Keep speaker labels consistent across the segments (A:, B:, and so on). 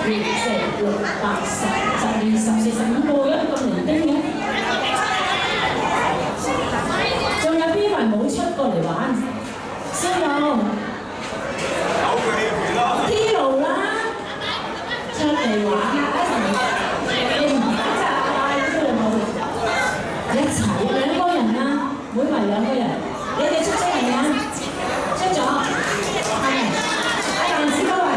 A: 12、14、15個嘅咁零丁嘅，仲有邊位冇出過嚟玩？先有天路啦，出嚟玩你唔得咋？一齊2個人啦，每圍2個人，你哋出咗嚟啊？出咗，係阿楊子嗰位。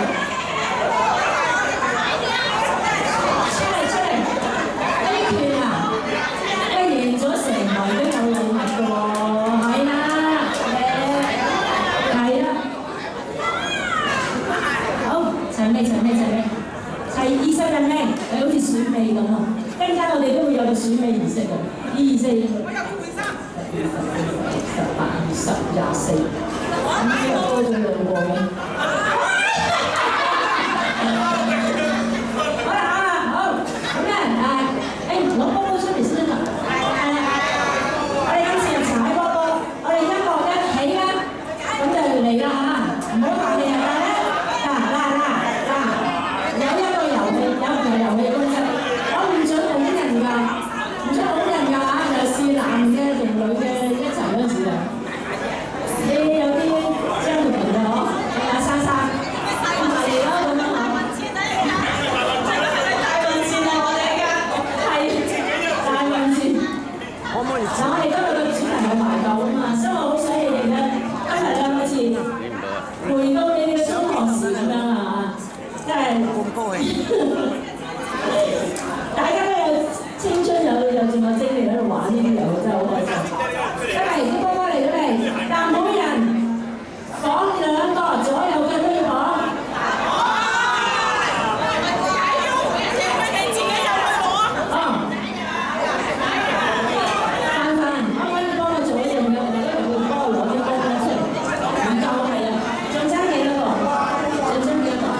A: 係20人咧，係好似選美咁啊！陣間我哋都會有個選美儀式嘅，呢儀式18、20、24，咁呢個多咗2個嘅。好啦，好，咁咧攞波波出嚟先啦。我哋今次就踩波波，我哋音樂一起啦，咁就嚟啦嚇，唔好客氣啊！遊戲規則，我唔準拱人㗎，唔準拱人㗎嚇，尤其是男嘅同女嘅一齊嗰陣時啊，你有啲將會嘅嗬，阿珊珊，咁埋嚟咯咁樣嗬，大運錢啊我哋㗎，係大運錢。嗱我哋今日嘅主題係懷舊啊嘛，所以我好想你哋咧，今日咧好似回到你哋嘅中學時咁樣啊，即係。大家都有青春，有仲有精力喺度玩呢啲遊戲，真係好開心。嚟啲波波嚟咗嚟，但每人講2個，左右嘅都要講。范范，可唔可以幫我做一樣嘅？我哋一路會幫我攞啲波波出嚟，唔夠係啊，仲爭幾多個？仲爭幾多個？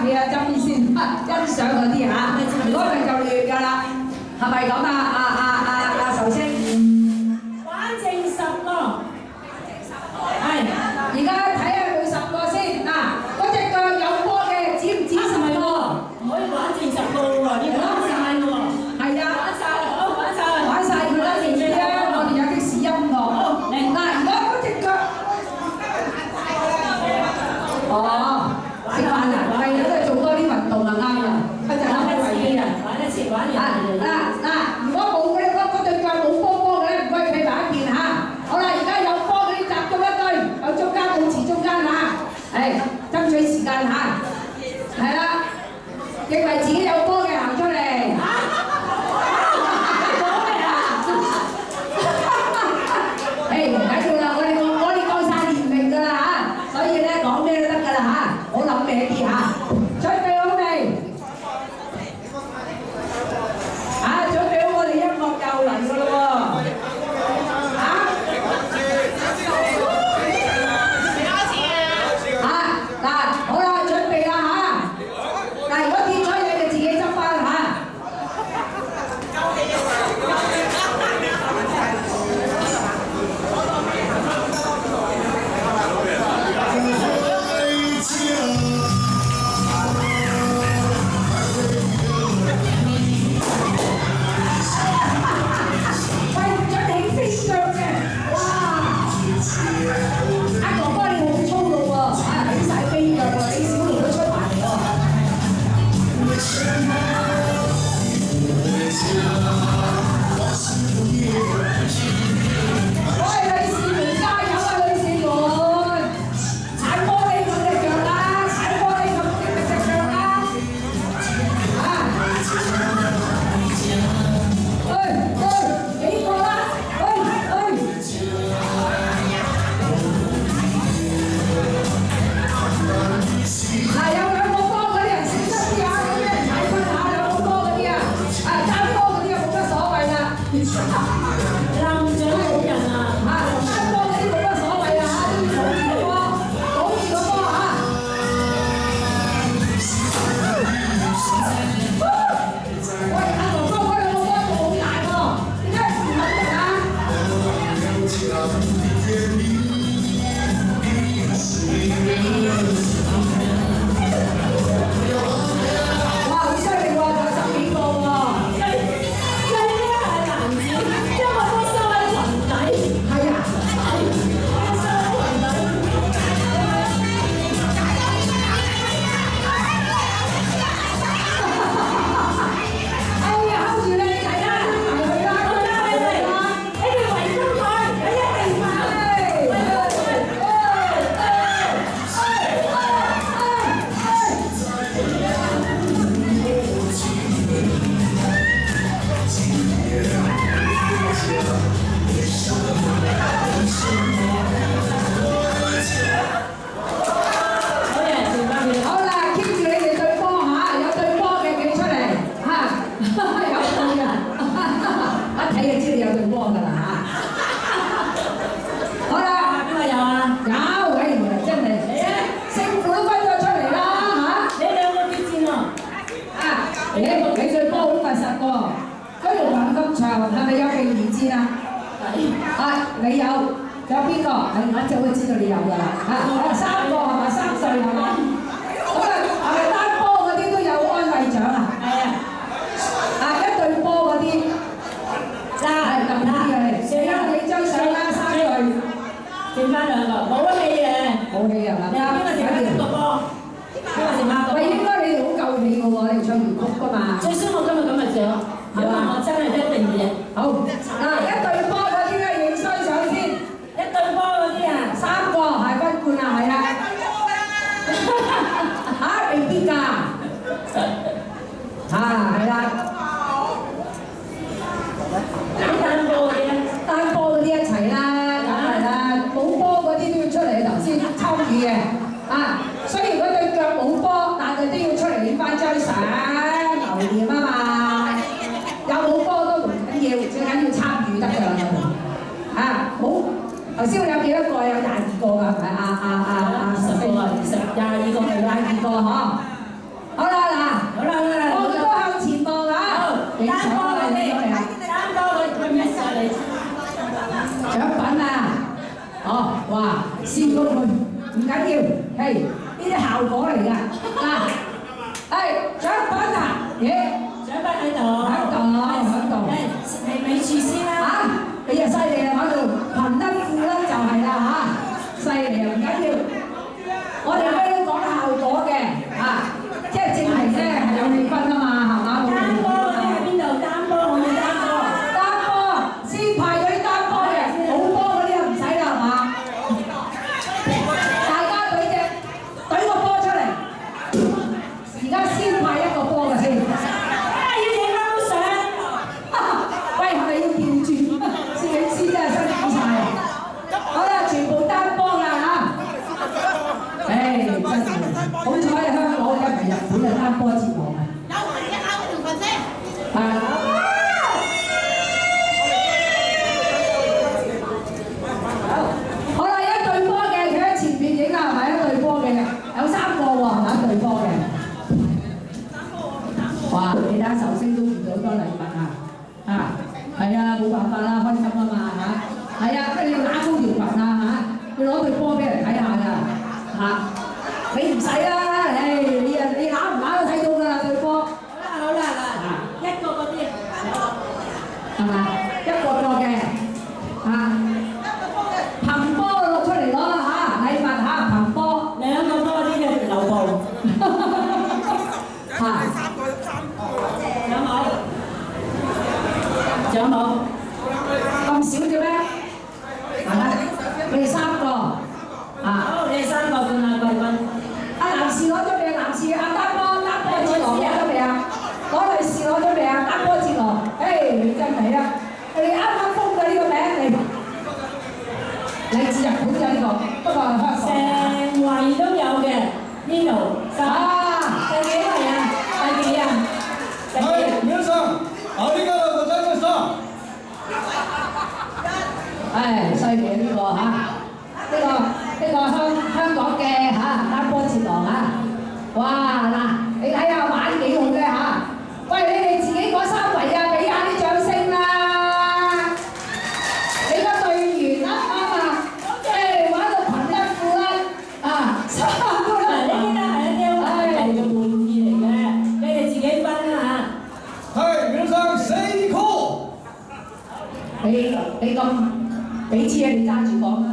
B: 企下側邊先，欣賞嗰啲嚇。如果唔係就亂㗎啦，係咪咁啊？壽星，
A: 反正10個，係。
B: 而家睇下佢10個先嗱，嗰隻腳有波嘅止唔止10個？
A: 唔可以玩剩10個喎，要玩晒㗎喎。係啊，玩晒，好玩晒，
B: 玩晒佢啦，知唔知啊？我哋有啲試音樂。嗱，而家嗰隻腳，食飯啊，係啊，都係做多啲運動啊，啱啊，一陣間開胃啲啊，
A: 玩一次玩完。
B: 如果冇嗰對腳冇波嘅咧，唔該企埋一邊嚇。好啦，而家有波嗰啲集中一堆，有中間保持中間嚇，爭取時間嚇，係啦，認為自己有波嘅行出嚟。唔緊要啦，我哋夠晒年齡㗎啦嚇，所以咧講咩都得㗎啦嚇，唔好諗咩啲嚇。準備好未？準備好我哋音樂又嚟㗎咯喎！好啦，準備啦嚇！嗱，如果跌咗嘢就自己執翻嚇。你有，仲有邊個？我就會知道你有㗎啦。3個係咪？3歲係嘛？咁係咪單波嗰啲都有安慰獎啊？係啊。一對波嗰啲，係咁啲嘅。寫翻你張相啦，3歲。剩翻2個，冇氣嘅。冇氣啊！你邊個剩翻1個波？邊個剩翻1個？喂，應該你哋好夠氣㗎喎，你唱粵曲㗎嘛。最衰我今日咁嘅獎，因為我真係一定嘅。好，一對波嗰啲咧影相先。一對波嗰啲啊，3個係分冠啊，係啊。未必㗎。係啦。單波嗰啲咧？單波嗰啲一齊啦，梗係啦。冇波嗰啲都要出嚟頭先參與嘅。雖然嗰對腳冇波，但係都要出嚟影翻張相，留念啊嘛。有冇波都唔緊要，最緊要參與得㗎啦。冇頭先我有幾多個？有22個㗎，係咪？22個係22個嗬。試過佢唔緊要，係呢啲效果嚟㗎。嗱，係獎品啊，咦？
A: 獎品喺度，係未住先啦。
B: 嚇，你又犀利啦，玩到貧得富啦就係啦嚇，犀利啊唔緊要。我哋咩都講效果嘅嚇，即係證明咧係有氣氛啊嘛，係嘛？
A: 單波嗰啲喺邊度？單波我要單波。
B: 單波先排隊單波嘅，冇波嗰啲就唔使啦，係嘛？大家隊個波出嚟，而家先派一個波嘅先。
A: 要影翻張相。
B: 喂，係咪要調轉？攝影師真係辛苦晒啊！好啦，全部單波㗎嚇。唉，真係好彩香港嘅唔係日本嘅單波節目啊！好啦，一隊波嘅，佢喺前邊影啊，係咪一隊波嘅？有3個喎，係咪一隊波嘅？哇！你睇下壽星都遇到好多禮物啊！係啊，冇辦法啦，開心啊嘛嚇！係啊，不如要打高條裙啊嚇！要攞隊波俾人睇下㗎嚇！你唔使啦，唉，你揦唔揦都睇到㗎啦隊波。好啦嗱，
A: 一個嗰啲
B: 係嘛？一個嘅嚇，憑波攞出嚟攞啦嚇，禮物嚇憑波。
A: 兩個波啲嘅流步。
B: 嚇，
A: 有冇？
B: 咁少啫咩？你哋3個
A: 好，你哋3個冠亞季軍。
B: 男士攞咗未啊？男士單波節羅攞咗未啊？女士攞咗未啊？單波節羅，你真係啊！你啱啱封嘅呢個名你自日本嘅呢個，不過香港。
A: 成圍都有嘅呢度。第幾圍啊？第幾啊？
C: 皆さん、ありがとうございました。
B: 犀利呢個嚇，呢個香港嘅單波節羅嚇，哇嗱，你睇下玩幾好嘅嚇，喂你哋自己嗰3圍啊，俾下啲掌聲啦！你個隊員啱啊，玩到貧得富啦3個啦，
A: 呢啲咧係一啲好嘅玩意嚟嘅，你哋自己分啦嚇。
C: 皆さん、成功！
B: 你咁俾錢你揸住講啦。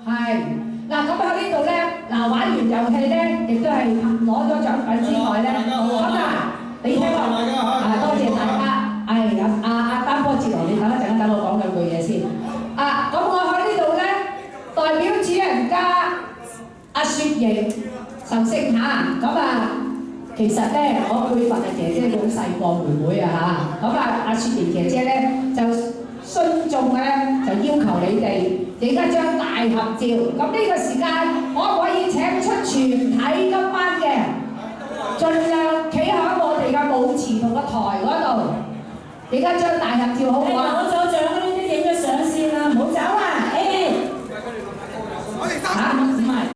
B: 係嗱，咁喺呢度咧，玩完遊戲咧，亦都係攞咗獎品之外咧，咁你聽話多謝大家。單波節羅，你等一陣，等我講兩句嘢先。咁我喺呢度咧，代表主人家阿雪瑩壽星其實咧，我輩份嘅姐姐好細個妹妹啊嚇，阿雪瑩姐姐咧就信眾咧就要求你哋影一張大合照，咁呢個時間可唔可以請出全體今晚嘅，盡量企喺我哋嘅舞池同個台嗰度影一張大合照好唔好啊？
A: 攞咗獎嗰啲都影咗相先啦，唔好走啊！